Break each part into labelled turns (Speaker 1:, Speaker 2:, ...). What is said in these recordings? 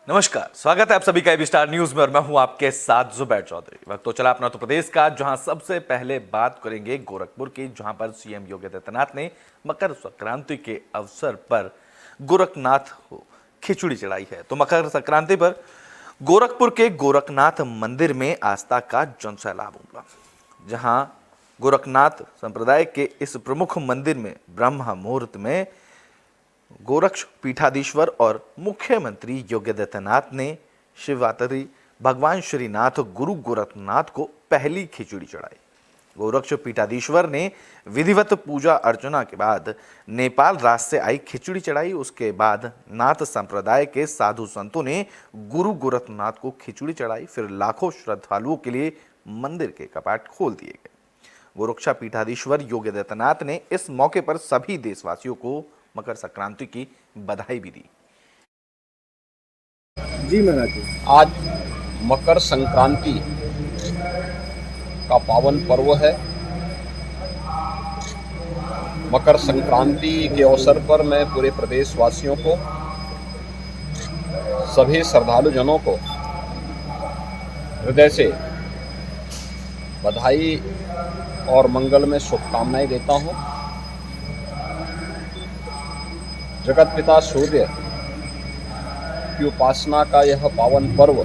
Speaker 1: नमस्कार, स्वागत है आप सभी का एबी स्टार न्यूज में और मैं हूं आपके साथ जुबैर चौधरी। वक्त तो चला अपना उत्तर प्रदेश का, जहां सबसे पहले बात करेंगे गोरखपुर की, जहां पर सीएम योगी आदित्यनाथ ने मकर संक्रांति के अवसर पर गोरखनाथ को खिचड़ी चढ़ाई है। तो मकर संक्रांति पर गोरखपुर के गोरखनाथ मंदिर में आस्था का जनसैलाब उमड़ा, जहां गोरखनाथ संप्रदाय के इस प्रमुख मंदिर में ब्रह्म मुहूर्त में गोरक्ष पीठाधीश्वर और मुख्यमंत्री योगी आदित्यनाथ ने शिवरात्रि भगवान श्रीनाथ गुरु गोरखनाथ को पहली खिचड़ी चढ़ाई। गोरक्ष पीठाधीश्वर ने विधिवत पूजा अर्चना के बाद नेपाल राज से आई खिचड़ी चढ़ाई। उसके बाद नाथ संप्रदाय के साधु संतों ने गुरु गोरखनाथ को खिचड़ी चढ़ाई। फिर लाखों श्रद्धालुओं के लिए मंदिर के कपाट खोल दिए गए। गोरक्षा पीठाधीश्वर योगी आदित्यनाथ ने इस मौके पर सभी देशवासियों को मकर संक्रांति की बधाई भी दी।
Speaker 2: जी महाराज,
Speaker 3: आज मकर संक्रांति का पावन पर्व है। मकर संक्रांति के अवसर पर मैं पूरे प्रदेशवासियों को, सभी श्रद्धालु जनों को हृदय से बधाई और मंगल में शुभकामनाएं देता हूं। जगत पिता सूर्य की उपासना का यह पावन पर्व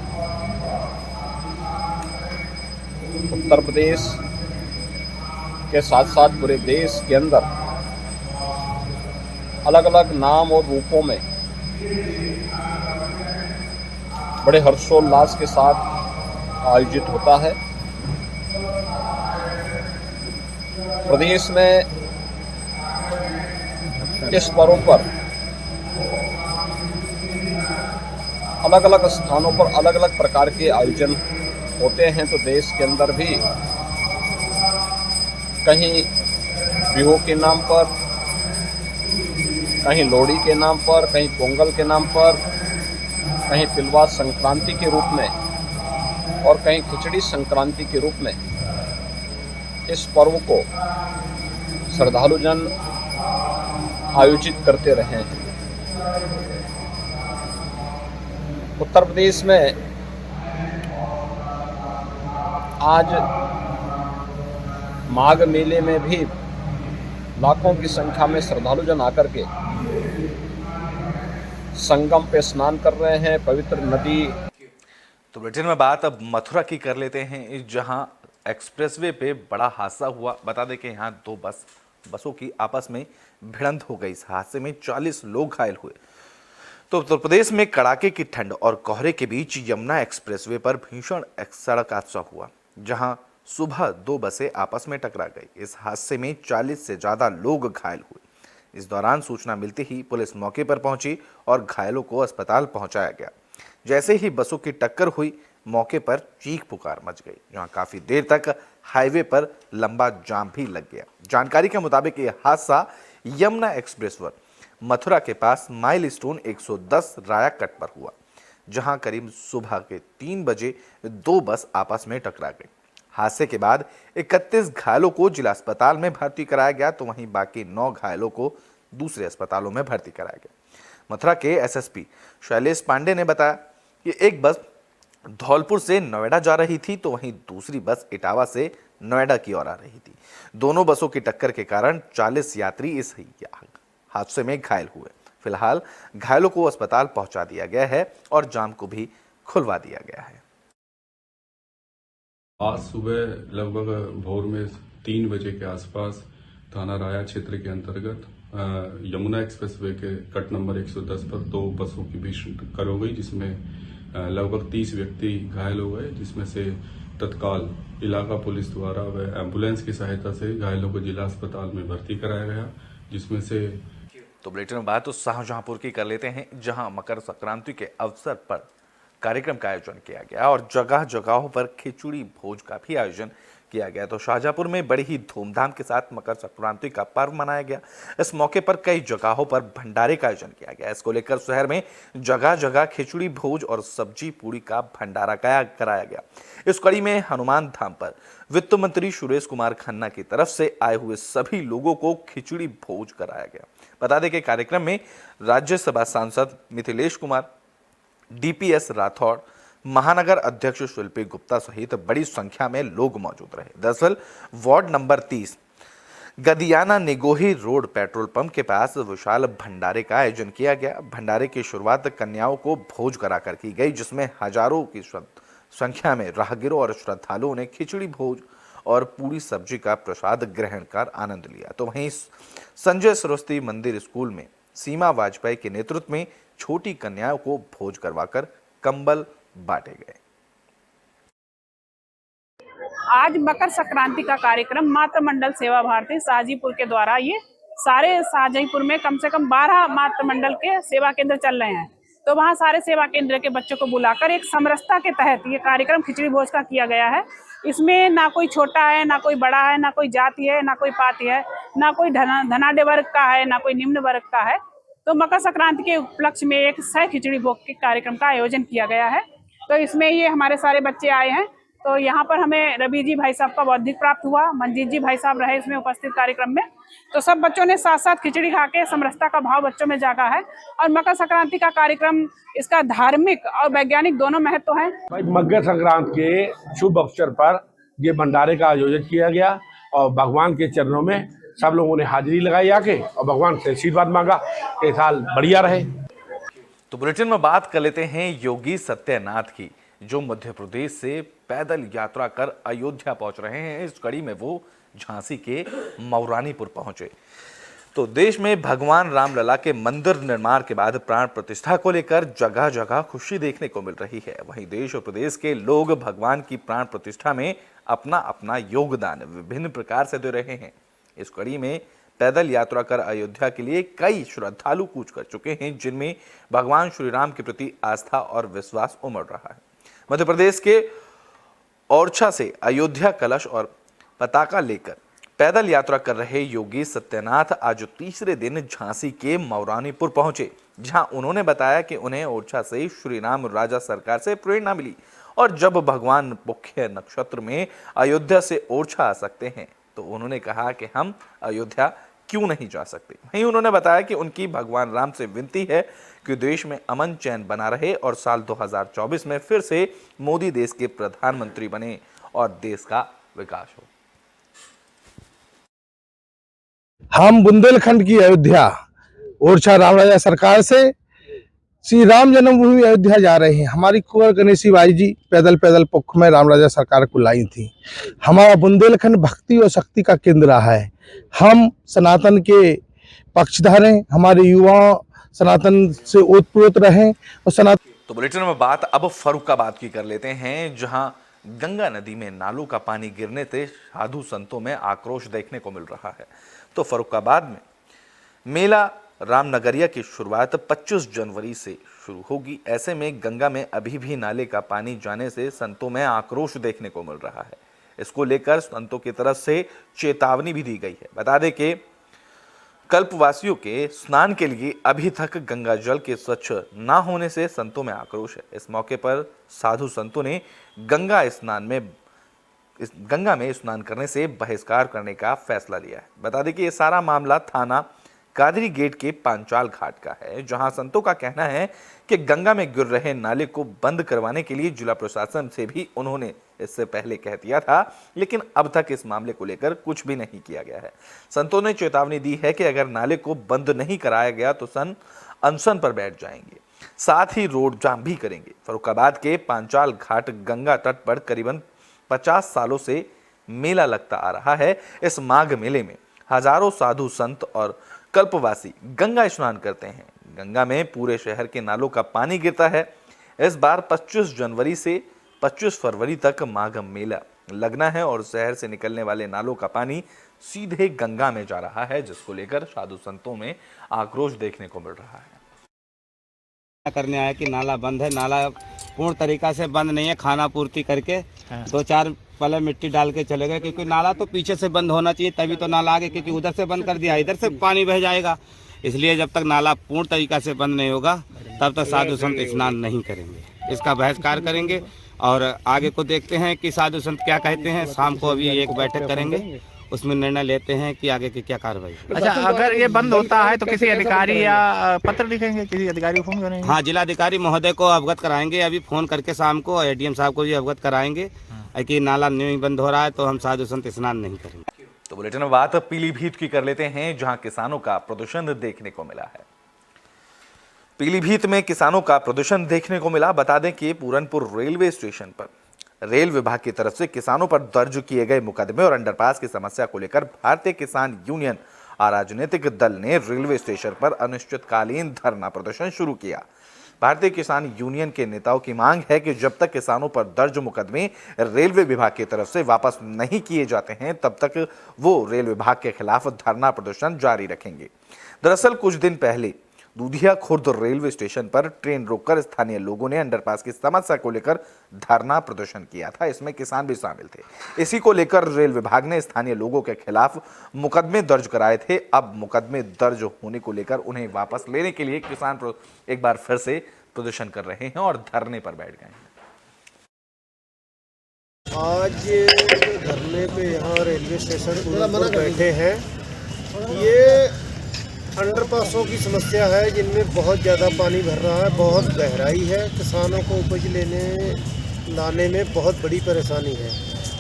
Speaker 3: उत्तर प्रदेश के साथ साथ पूरे देश के अंदर अलग अलग नाम और रूपों में बड़े हर्षोल्लास के साथ आयोजित होता है। प्रदेश में इस पर्व पर अलग अलग स्थानों पर अलग अलग प्रकार के आयोजन होते हैं। तो देश के अंदर भी कहीं बिहू के नाम पर, कहीं लोहड़ी के नाम पर, कहीं पोंगल के नाम पर, कहीं तिलवा संक्रांति के रूप में और कहीं खिचड़ी संक्रांति के रूप में इस पर्व को श्रद्धालु जन आयोजित करते रहे हैं। उत्तर प्रदेश में आज माघ मेले में भी लाखों की संख्या में श्रद्धालु जन आकर के संगम पे स्नान कर रहे हैं, पवित्र नदी।
Speaker 1: तो बुलेटिन में बात अब मथुरा की कर लेते हैं, जहां एक्सप्रेसवे पे बड़ा हादसा हुआ। बता दें कि यहाँ दो बसों की आपस में भिड़ंत हो गई। इस हादसे में 40 लोग घायल हुए। तो उत्तर प्रदेश में कड़ाके की ठंड और कोहरे के बीच यमुना एक्सप्रेसवे पर भीषण सड़क हादसा हुआ, जहां सुबह दो बसें आपस में टकरा गई। इस हादसे में 40 से ज्यादा लोग घायल हुए। इस दौरान सूचना मिलते ही पुलिस मौके पर पहुंची और घायलों को अस्पताल पहुंचाया गया। जैसे ही बसों की टक्कर हुई, मौके पर चीख पुकार मच गई, जहां काफी देर तक हाईवे पर लंबा जाम भी लग गया। जानकारी के मुताबिक यह हादसा यमुना एक्सप्रेसवे मथुरा के पास माइलस्टोन 110 राया कट पर हुआ, जहां करीब सुबह के 3 बजे दो बस आपस में टकरा गई। हादसे के बाद 31 घायलों को जिला अस्पताल में भर्ती कराया गया, तो वहीं बाकी 9 घायलों को दूसरे अस्पतालों में भर्ती कराया गया। मथुरा के एसएसपी शैलेश पांडे ने बताया कि एक बस धौलपुर से नोएडा जा रही थी, तो वहीं दूसरी बस इटावा से नोएडा की ओर आ रही थी। दोनों बसों की टक्कर के कारण 40 यात्री इस हादसे में घायल हुए। फिलहाल घायलों को अस्पताल पहुंचा दिया गया है और जाम को भी खुलवा दिया गया है।
Speaker 4: आज सुबह लगभग भोर में 3 बजे के आसपास थाना राया क्षेत्र के अंतर्गत यमुना एक्सप्रेसवे के कट नंबर 110 पर दो बसों की भीषण टक्कर हो गई, जिसमें लगभग 30 व्यक्ति घायल हो गए, जिसमें से तत्काल इलाका पुलिस द्वारा व एम्बुलेंस की सहायता से घायलों को जिला अस्पताल में भर्ती कराया गया, जिसमें से।
Speaker 1: तो बुलेटिन में बात तो शाहजहांपुर की कर लेते हैं, जहां मकर संक्रांति के अवसर पर कार्यक्रम का आयोजन किया गया और जगह जगहों पर खिचड़ी भोज का भी आयोजन किया गया। तो शाहजहांपुर में बड़ी ही धूमधाम के साथ मकर संक्रांति का पर्व मनाया गया। इस मौके पर कई जगहों पर भंडारे का आयोजन किया गया। इसको लेकर शहर में जगह जगह खिचड़ी भोज और सब्जी पूड़ी का भंडारा कराया गया। इस कड़ी में हनुमान धाम पर वित्त मंत्री सुरेश कुमार खन्ना की तरफ से आए हुए सभी लोगों को खिचड़ी भोज कराया गया। बता दें कि कार्यक्रम में राज्यसभा सांसद मिथिलेश कुमार, डीपीएस राठौड़, महानगर अध्यक्ष शिल्पी गुप्ता सहित बड़ी संख्या में लोग मौजूद रहे। दरअसल ward number 30 Gadiyana Nigohi road petrol pump के पास विशाल भंडारे का आयोजन किया गया। भंडारे की शुरुआत कन्याओं को भोज कराकर की गई, जिसमें हजारों की संख्या में राहगीरों और श्रद्धालुओं ने खिचड़ी भोज और पूरी सब्जी का प्रसाद ग्रहण कर आनंद लिया। तो वहीं संजय सरस्वती मंदिर स्कूल में सीमा वाजपेयी के नेतृत्व में छोटी कन्याओं को भोज करवाकर कंबल बांटे गए।
Speaker 2: आज मकर संक्रांति का कार्यक्रम मातृ मंडल सेवा भारती शाहजीपुर के द्वारा ये सारे शाहजीपुर में कम से कम 12 मातृ मंडल के सेवा केंद्र चल रहे हैं। तो वहाँ सारे सेवा केंद्र के बच्चों को बुलाकर एक समरसता के तहत ये कार्यक्रम खिचड़ी भोज का किया गया है। इसमें ना कोई छोटा है, ना कोई बड़ा है, ना कोई जाति है, ना कोई पाति है, ना कोई धनाढ्य वर्ग का है, ना कोई निम्न वर्ग का है। तो मकर संक्रांति के उपलक्ष्य में एक सह खिचड़ी भोज के कार्यक्रम का आयोजन किया गया है। तो इसमें ये हमारे सारे बच्चे आए हैं। तो यहाँ पर हमें रवि जी भाई साहब का बौद्धिक प्राप्त हुआ, मंजीत जी भाई साहब रहे इसमें उपस्थित कार्यक्रम में। तो सब बच्चों ने साथ साथ खिचड़ी खा के समरसता का भाव बच्चों में जागा है। और मकर संक्रांति का कार्यक्रम इसका धार्मिक और वैज्ञानिक दोनों महत्व है।
Speaker 5: मकर संक्रांति के शुभ अवसर पर ये भंडारे का आयोजन किया गया और भगवान के चरणों में सब लोगों ने हाजिरी लगाई आके और भगवान से आशीर्वाद मांगा कि साल बढ़िया रहे।
Speaker 1: तो बुलेटिन में बात कर लेते हैं योगी सत्यनाथ की, जो मध्य प्रदेश से पैदल यात्रा कर अयोध्या पहुंच रहे हैं। इस कड़ी में वो झांसी के मऊरानीपुर पहुंचे। तो देश में भगवान रामलला के मंदिर निर्माण के बाद प्राण प्रतिष्ठा को लेकर जगह जगह खुशी देखने को मिल रही है। वहीं देश और प्रदेश के लोग भगवान की प्राण प्रतिष्ठा में अपना अपना योगदान विभिन्न प्रकार से दे रहे हैं। इस कड़ी में पैदल यात्रा कर अयोध्या के लिए कई श्रद्धालु कूच कर चुके हैं, जिनमें भगवान श्री राम के प्रति आस्था और विश्वास उमड़ रहा है। मध्य प्रदेश के ओरछा से अयोध्या कलश और पताका लेकर पैदल यात्रा कर रहे योगी सत्यनाथ आज तीसरे दिन झांसी के मऊरानीपुर पहुंचे, जहां उन्होंने बताया कि उन्हें ओरछा से श्री राम राजा सरकार से प्रेरणा मिली और जब भगवान मुख्य नक्षत्र में अयोध्या से ओरछा आ सकते हैं तो उन्होंने कहा कि हम अयोध्या क्यों नहीं जा सकते। वहीं उन्होंने बताया कि उनकी भगवान राम से विनती है कि देश में अमन चैन बना रहे और साल 2024 में फिर से मोदी देश के प्रधानमंत्री बने और देश का विकास हो।
Speaker 6: हम बुंदेलखंड की अयोध्या ओरछा राम राजा सरकार से श्री राम जन्मभूमि अयोध्या जा रहे हैं। हमारी कुंवर गणेशी बाई जी पैदल पैदल पुख में राम राजा सरकार को लाई थी। हमारा बुंदेलखंड भक्ति और शक्ति का केंद्र रहा है। हम सनातन के पक्षधर हैं। हमारे युवा सनातन से ओतप्रोत रहें और सनातन।
Speaker 1: तो बुलेटिन में बात अब फर्रुखाबाद की कर लेते हैं, जहां गंगा नदी में नालों का पानी गिरने से साधु संतों में आक्रोश देखने को मिल रहा है। तो फर्रुखाबाद में मेला रामनगरिया की शुरुआत 25 जनवरी से शुरू होगी। ऐसे में गंगा में अभी भी नाले का पानी जाने से संतों में आक्रोश देखने को मिल रहा है। इसको लेकर संतों की तरफ से चेतावनी भी दी गई है। बता दें कि कल्पवासियों के स्नान के लिए अभी तक गंगा जल के स्वच्छ ना होने से संतों में आक्रोश है। इस मौके पर साधु संतों ने गंगा में स्नान करने से बहिष्कार करने का फैसला लिया है। बता दें कि ये सारा मामला थाना कादरी गेट के पांचाल घाट का है, जहां संतों का कहना है कि गंगा में गिर रहे नाले को बंद करवाने के लिए जिला प्रशासन से भी उन्होंने इससे पहले कह दिया था, लेकिन अब तक इस मामले को लेकर कुछ भी नहीं किया गया है। संतों ने चेतावनी दी है कि अगर नाले को बंद नहीं कराया गया तो अनशन पर बैठ जाएंगे, साथ ही रोड जाम भी करेंगे। फर्रुखाबाद के पांचाल घाट गंगा तट पर करीबन 50 सालों से मेला लगता आ रहा है। इस माघ मेले में हजारों साधु संत और कल्पवासी गंगा स्नान करते हैं। गंगा में पूरे शहर के नालों का पानी गिरता है। इस बार 25 जनवरी से 25 फरवरी तक माघ मेला लगना है और शहर से निकलने वाले नालों का पानी सीधे गंगा में जा रहा है, जिसको लेकर साधु संतों में आक्रोश देखने को मिल रहा है।
Speaker 7: करने आया कि नाला बंद है, नाला पूर्ण तरीका से बंद नहीं है, खाना पूर्ति करके 2-4 पहले मिट्टी डाल के चले गए, क्योंकि नाला तो पीछे से बंद होना चाहिए तभी तो नाला आगे, क्योंकि उधर से बंद कर दिया इधर से पानी बह जाएगा। इसलिए जब तक नाला पूर्ण तरीका से बंद नहीं होगा तब तक साधु संत स्नान नहीं करेंगे, इसका बहिष्कार करेंगे। और आगे को देखते हैं कि साधु संत क्या कहते हैं। शाम को अभी एक बैठक करेंगे, उसमें निर्णय लेते हैं कि आगे की क्या कार्रवाई।
Speaker 8: अच्छा, अगर ये बंद होता है तो किसी अधिकारी या पत्र लिखेंगे, किसी अधिकारी को फोन करेंगे?
Speaker 7: हाँ, जिलाधिकारी महोदय को अवगत कराएंगे, अभी फोन करके शाम को एडीएम साहब को भी अवगत कराएंगे कि नाला नहीं बंद हो रहा है तो हम साधु संत स्नान नहीं करेंगे।
Speaker 1: तो बुलेटिन में बात पीलीभीत की कर लेते हैं, जहां किसानों का प्रदर्शन देखने को मिला है। पीलीभीत में किसानों का प्रदर्शन देखने को मिला। बता दें कि पूरनपुर रेलवे स्टेशन पर रेल विभाग की तरफ से किसानों पर दर्ज किए गए मुकदमे और अंडरपास की समस्या को लेकर भारतीय किसान यूनियन और राजनीतिक दल ने रेलवे स्टेशन पर अनिश्चितकालीन धरना प्रदर्शन शुरू किया। भारतीय किसान यूनियन के नेताओं की मांग है कि जब तक किसानों पर दर्ज मुकदमे रेलवे विभाग की तरफ से वापस नहीं किए जाते हैं, तब तक वो रेल विभाग के खिलाफ धरना प्रदर्शन जारी रखेंगे। दरअसल कुछ दिन पहले दूधिया खुर्द रेलवे स्टेशन पर ट्रेन रोककर स्थानीय लोगों ने अंडरपास की समस्या को लेकर धरना प्रदर्शन किया था। इसमें किसान भी शामिल थे। इसी को लेकर रेल विभाग ने स्थानीय लोगों के खिलाफ मुकदमे दर्ज कराए थे। अब मुकदमे दर्ज होने को लेकर उन्हें वापस लेने के लिए किसान एक बार फिर से प्रदर्शन कर रहे हैं और धरने पर बैठ गए हैं।
Speaker 9: आज धरने पे यहाँ रेलवे स्टेशन पर बैठे हैं। ये अंडरपासों की समस्या है जिनमें बहुत ज़्यादा पानी भर रहा है, बहुत गहराई है, किसानों को उपज लाने में बहुत बड़ी परेशानी है।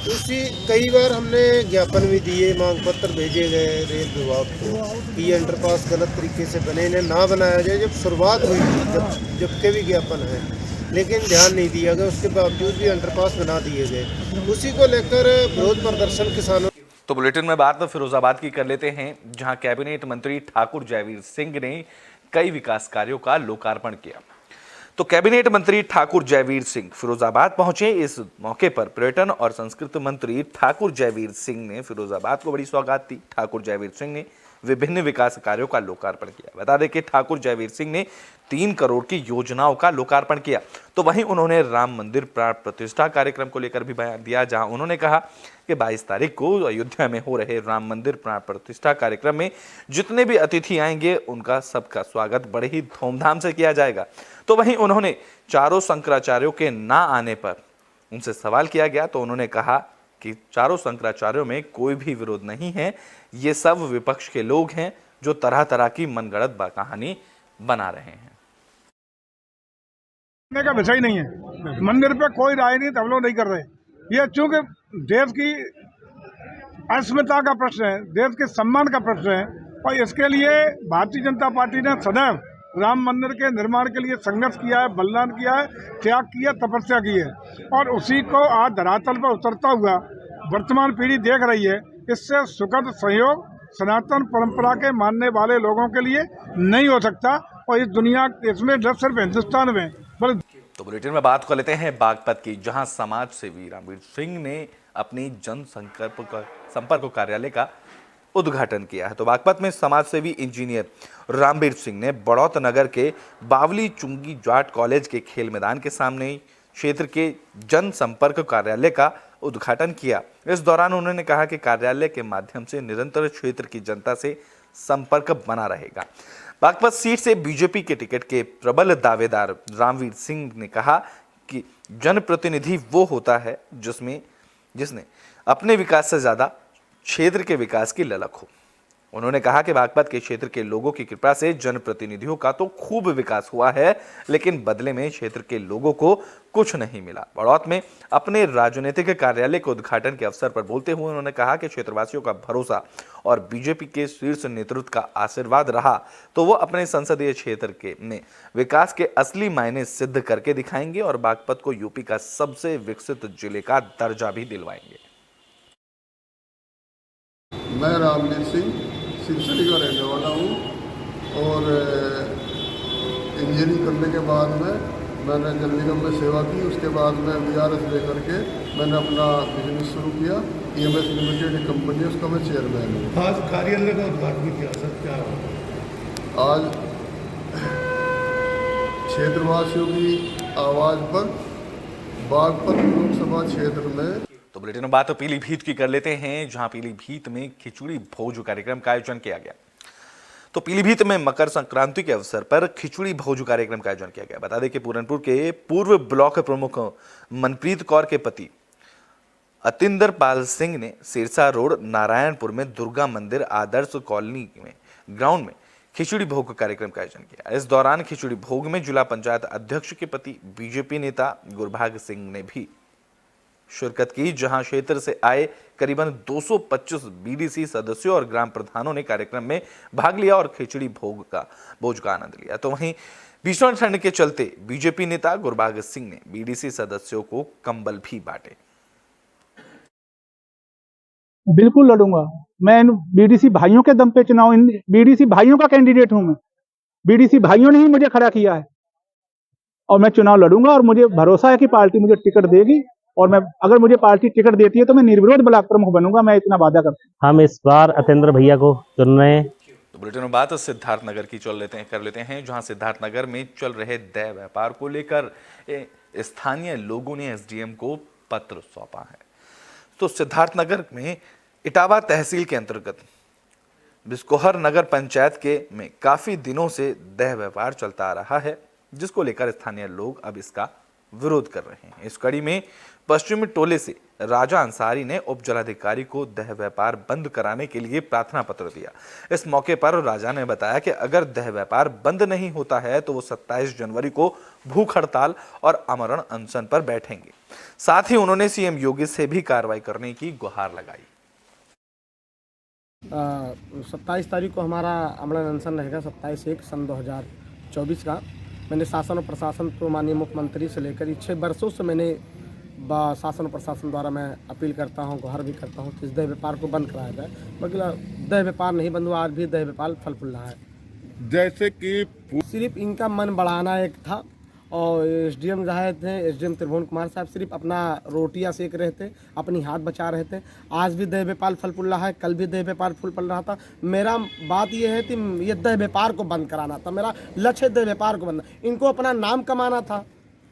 Speaker 9: उसी कई बार हमने ज्ञापन भी दिए, मांग पत्र भेजे गए रेल विभाग को कि ये अंडरपास गलत तरीके से बने ने ना बनाया जाए। जब शुरुआत हुई थी जबकि भी ज्ञापन है, लेकिन ध्यान नहीं दिया गया, उसके बावजूद भी अंडरपास बना दिए गए। उसी को लेकर विरोध प्रदर्शन किसानों।
Speaker 1: तो बुलेटिन में बात फिरोजाबाद की कर लेते हैं, जहां कैबिनेट मंत्री ठाकुर जयवीर सिंह ने कई विकास कार्यों का लोकार्पण किया। तो कैबिनेट मंत्री ठाकुर जयवीर सिंह फिरोजाबाद पहुंचे। इस मौके पर पर्यटन और संस्कृति मंत्री ठाकुर जयवीर सिंह ने फिरोजाबाद को बड़ी सौगात दी। ठाकुर जयवीर सिंह ने विभिन्न विकास कार्यों का लोकार्पण किया। बता दें कि ठाकुर जयवीर सिंह ने 3 करोड़ की योजनाओं का लोकार्पण किया। तो वहीं उन्होंने राम मंदिर प्राण प्रतिष्ठा कार्यक्रम को लेकर भी बयान दिया, जहां उन्होंने कहा कि 22 तारीख को अयोध्या में हो रहे राम मंदिर प्राण प्रतिष्ठा कार्यक्रम में जितने भी अतिथि आएंगे उनका सबका स्वागत बड़े ही धूमधाम से किया जाएगा। तो वहीं उन्होंने चारों शंकराचार्यों के ना आने पर उनसे सवाल किया गया, तो उन्होंने कहा कि चारों शंकराचार्यों में कोई भी विरोध नहीं है, ये सब विपक्ष के लोग हैं जो तरह तरह की मनगढ़ंत कहानी बना रहे हैं।
Speaker 10: का विषय नहीं है, मंदिर पे कोई राजनीति हम लोग नहीं कर रहे। ये चूंकि देश की अस्मिता का प्रश्न है, देश के सम्मान का प्रश्न है, और इसके लिए भारतीय जनता पार्टी ने सदैव राम मंदिर के निर्माण के लिए संघर्ष किया है, बलिदान किया है, त्याग किया, तपस्या की है, और उसी को आज धरातल पर उतरता हुआ वर्तमान पीढ़ी देख रही है। इससे सुखद सहयोग सनातन परंपरा के मानने वाले लोगों के लिए नहीं हो सकता, और इस दुनिया इसमें न सिर्फ हिंदुस्तान में।
Speaker 1: तो बुलेटिन में बात कर लेते हैं बागपत की, जहां समाज सेवी रामवीर सिंह ने अपनी जन संपर्क कार्यालय का उद्घाटन किया है। तो बागपत में समाज सेवी इंजीनियर रामवीर सिंह ने बड़ौत नगर के बावली चुंगी जाट कॉलेज के खेल मैदान के सामने क्षेत्र के जन संपर्क कार्यालय का उद्घाटन किया। इस दौरान उन्होंने कहा कि कार्यालय के माध्यम से निरंतर क्षेत्र की जनता से संपर्क बना रहेगा। बागपत सीट से बीजेपी के टिकट के प्रबल दावेदार रामवीर सिंह ने कहा कि जनप्रतिनिधि वो होता है जिसने अपने विकास से ज्यादा क्षेत्र के विकास की ललक हो। उन्होंने कहा कि बागपत के क्षेत्र के लोगों की कृपा से जनप्रतिनिधियों का तो खूब विकास हुआ है, लेकिन बदले में क्षेत्र के लोगों को कुछ नहीं मिला। बड़ौत में अपने राजनीतिक कार्यालय के उद्घाटन के अवसर पर बोलते हुए उन्होंने कहा कि क्षेत्रवासियों का भरोसा और बीजेपी के शीर्ष नेतृत्व का आशीर्वाद रहा तो वो अपने संसदीय क्षेत्र में विकास के असली मायने सिद्ध करके दिखाएंगे और बागपत को यूपी का सबसे विकसित जिले का दर्जा भी दिलवाएंगे।
Speaker 11: मैं रामवीर सिंह सिरसरी का रहने वाला हूँ, और इंजीनियरिंग करने के बाद में मैंने जल निगम में सेवा की। उसके बाद में VRS लेकर के मैंने अपना बिजनेस शुरू किया। EMS लिमिटेड एक कंपनी है, उसका मैं चेयरमैन हूँ।
Speaker 5: आज कार्यालय का उद्घाटन किया सर, क्या
Speaker 11: आज क्षेत्रवासियों की आवाज़ पर बागपत लोकसभा क्षेत्र में।
Speaker 1: तो बुलेटिन में बात पीलीभीत की कर लेते हैं, जहां पीलीभीत में खिचड़ी भोज कार्यक्रम का आयोजन किया गया। तो पीलीभीत में मकर संक्रांति के अवसर पर खिचड़ी भोज कार्यक्रम का आयोजन किया गया। बता दें कि पूरनपुर के पूर्व ब्लॉक प्रमुख मनप्रीत कौर के पति अतिंदर पाल सिंह ने सिरसा रोड नारायणपुर में दुर्गा मंदिर आदर्श कॉलोनी में ग्राउंड में खिचड़ी भोग कार्यक्रम का आयोजन किया। इस दौरान खिचड़ी भोग में जिला पंचायत अध्यक्ष के पति बीजेपी नेता गुरभाग सिंह ने भी शिरकत की, जहां क्षेत्र से आए करीबन 225 बीडीसी सदस्यों और ग्राम प्रधानों ने कार्यक्रम में भाग लिया और खिचड़ी भोज का आनंद लिया। तो वहीं भीषण ठंड के चलते बीजेपी नेता गुरभाग सिंह ने बीडीसी सदस्यों को कंबल भी बांटे।
Speaker 12: बिल्कुल लड़ूंगा मैं इन बीडीसी भाइयों के दम पे चुनाव, इन बीडीसी भाइयों का कैंडिडेट हूं मैं। बीडीसी भाइयों ने ही मुझे खड़ा किया है और मैं चुनाव लड़ूंगा और मुझे भरोसा है कि पार्टी मुझे टिकट देगी और मैं, अगर मुझे पार्टी टिकट देती है तो मैं निर्विरोध ब्लॉक प्रमुख बनूंगा। मैं इतना वादा करता हूं। हम इस बार अतिंद्र भैया को चुन रहे हैं।
Speaker 1: तो बुलेटिन में बात सिद्धार्थनगर की कर लेते हैं, जहां सिद्धार्थनगर में चल रहे देह व्यापार को लेकर स्थानीय लोगों ने एसडीएम को पत्र सौंपा है। तो सिद्धार्थनगर में इटावा तहसील के अंतर्गत बिस्कोहर नगर पंचायत में काफी दिनों से देह व्यापार चलता आ रहा है, जिसको लेकर स्थानीय लोग अब इसका विरोध कर रहे हैं। इस कड़ी में पश्चिमी टोले से राजा अंसारी ने उप जिलाधिकारी को देह व्यापार बंद कराने के लिए प्रार्थना पत्र दिया। इस मौके पर राजा ने बताया कि अगर देह व्यापार बंद नहीं होता है तो वो 27 जनवरी को भूख हड़ताल और आमरण अनशन पर बैठेंगे। साथ ही उन्होंने सीएम योगी से भी कार्रवाई करने की गुहार लगाई।
Speaker 13: 27 तारीख को हमारा आमरण अनशन रहेगा, 27/1/2024 का। मैंने शासन और प्रशासन को माननीय मुख्यमंत्री से लेकर 6 वर्षों से मैंने शासन और प्रशासन द्वारा मैं अपील करता हूं, गुहार भी करता हूं कि इस देह व्यापार को बंद कराया जाए। बाकी देह व्यापार नहीं बंद हुआ, आज भी देह व्यापार फल फूल रहा है।
Speaker 14: जैसे कि
Speaker 13: सिर्फ इनका मन बढ़ाना एक था और एसडीएम रहे थे, एसडीएम त्रिभुवन कुमार साहब सिर्फ अपना रोटियां सेक रहे थे, अपनी हाथ बचा रहे थे। आज भी देह व्यापार फल फूल रहा है, कल भी देह व्यापार फल फूल रहा था। मेरा बात यह है कि ये देह व्यापार को बंद कराना था, मेरा लक्ष्य देह व्यापार को बंद। इनको अपना नाम कमाना था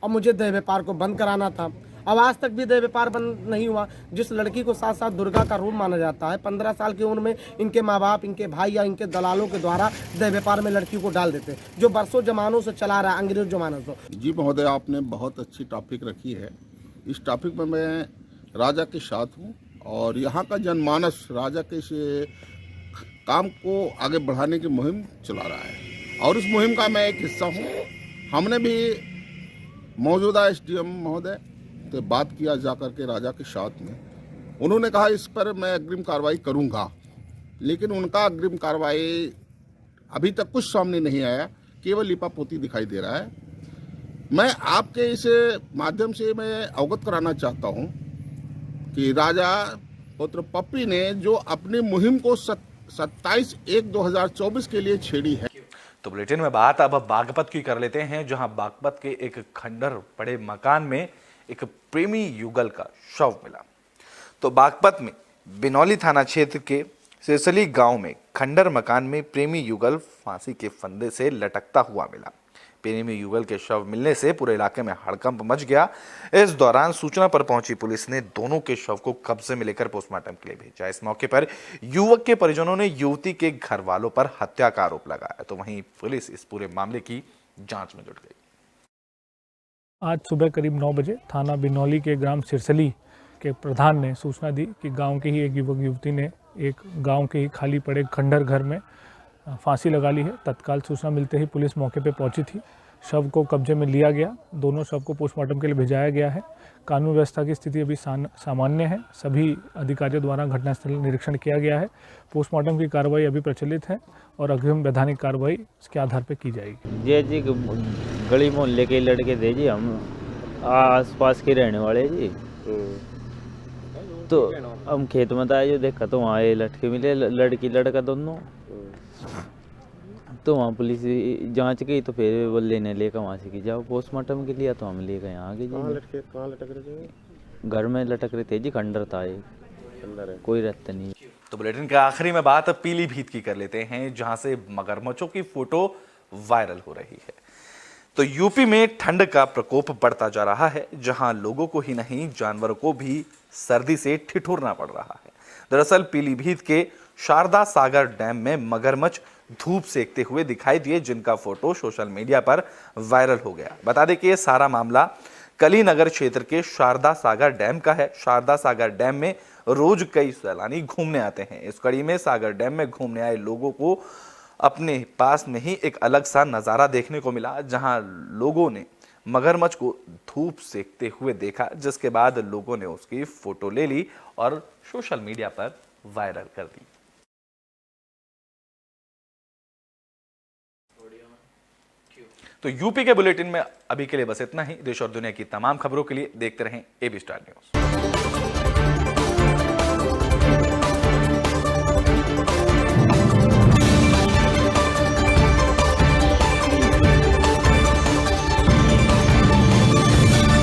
Speaker 13: और मुझे देह व्यापार को बंद कराना था। अब आज तक भी देह व्यापार बंद नहीं हुआ। जिस लड़की को साथ साथ दुर्गा का रूप माना जाता है, 15 साल की उम्र में इनके माँ बाप, इनके भाई या इनके दलालों के द्वारा देह व्यापार में लड़की को डाल देते, जो बरसों जमानों से चला रहा है, अंग्रेज जमानों से।
Speaker 14: जी महोदय, आपने बहुत अच्छी टॉपिक रखी है। इस टॉपिक में मैं राजा के साथ हूँ और यहाँ का जनमानस राजा के इस काम को आगे बढ़ाने की मुहिम चला रहा है और उस मुहिम का मैं एक हिस्सा हूँ। हमने भी मौजूदा एसडीएम महोदय से बात किया जाकर के राजा के साथ में। उन्होंने कहा इस पर मैं अग्रिम कार्रवाई करूंगा, लेकिन उनका अग्रिम कार्रवाई अभी तक कुछ सामने नहीं आया, केवल लिपापोती दिखाई दे रहा है। मैं आपके इस माध्यम से मैं अवगत कराना चाहता हूं कि राजा पुत्र पप्पी ने जो अपनी मुहिम को 27/1/2024 के लिए छेड़ी है।
Speaker 1: तो बुलेटिन में बात अब बागपत की कर लेते हैं, जहां बागपत के एक खंडर पड़े मकान में एक प्रेमी युगल का शव मिला। तो बागपत में बिनौली थाना क्षेत्र के सिरसली गांव में खंडर मकान में प्रेमी युगल फांसी के फंदे से लटकता हुआ मिला। प्रेमी युगल के शव मिलने से पूरे इलाके में हड़कंप मच गया। इस दौरान सूचना पर पहुंची पुलिस ने दोनों के शव को कब्जे में लेकर पोस्टमार्टम के लिए भेजा। इस मौके पर युवक के परिजनों ने युवती के घर वालों पर हत्या का आरोप लगाया। तो वहीं पुलिस इस पूरे मामले की जांच में जुट गई।
Speaker 15: आज सुबह करीब 9 बजे थाना बिनौली के ग्राम सिरसली के प्रधान ने सूचना दी कि गांव के ही एक युवक युवती ने एक गांव के ही खाली पड़े खंडर घर में फांसी लगा ली है। तत्काल सूचना मिलते ही पुलिस मौके पर पहुंची थी। शव को कब्जे में लिया गया। दोनों शव को पोस्टमार्टम के लिए भेजाया गया है। कानून व्यवस्था की स्थिति अभी सामान्य है। सभी अधिकारियों द्वारा घटनास्थल निरीक्षण किया गया है। पोस्टमार्टम की कार्रवाई अभी प्रचलित है और अग्रिम वैधानिक कार्रवाई इसके आधार पर की जाएगी।
Speaker 16: जी गली मोहल्ले के लड़के थे जी, हम आसपास के रहने वाले जी। तो हम खेत में था, जो देखा तो वहाँ ये लटके मिले, लड़की लड़का दोनों। तो वहाँ पुलिस जांच की तो फिर वो लेने लेकर वहाँ से कि जाओ पोस्टमार्टम के लिए। तो हम ले गए यहाँ के जी।
Speaker 13: कहाँ लटक रहे थे?
Speaker 16: घर में लटक रहे थे जी, खंडर था एक, कोई रहता नहीं।
Speaker 1: तो बुलेटिन के आखिरी में बात पीलीभीत की कर लेते हैं, जहां से मगरमच्छों की फोटो वायरल हो रही है। तो यूपी में ठंड का प्रकोप बढ़ता जा रहा है, जहां लोगों को ही नहीं जानवरों को भी सर्दी से ठिठुरना पड़ रहा है। दरअसल पीलीभीत के शारदा सागर डैम में मगरमच्छ धूप सेकते हुए दिखाई दिए, जिनका फोटो सोशल मीडिया पर वायरल हो गया। बता दें कि ये सारा मामला कली नगर क्षेत्र के शारदा सागर डैम का है। शारदा सागर डैम में रोज कई सैलानी घूमने आते हैं। इस कड़ी में सागर डैम में घूमने आए लोगों को अपने पास में ही एक अलग सा नज़ारा देखने को मिला, जहां लोगों ने मगरमच्छ को धूप सेकते हुए देखा, जिसके बाद लोगों ने उसकी फोटो ले ली और सोशल मीडिया पर वायरल कर दी। तो यूपी के बुलेटिन में अभी के लिए बस इतना ही। देश और दुनिया की तमाम खबरों के लिए देखते रहें एबी स्टार न्यूज़।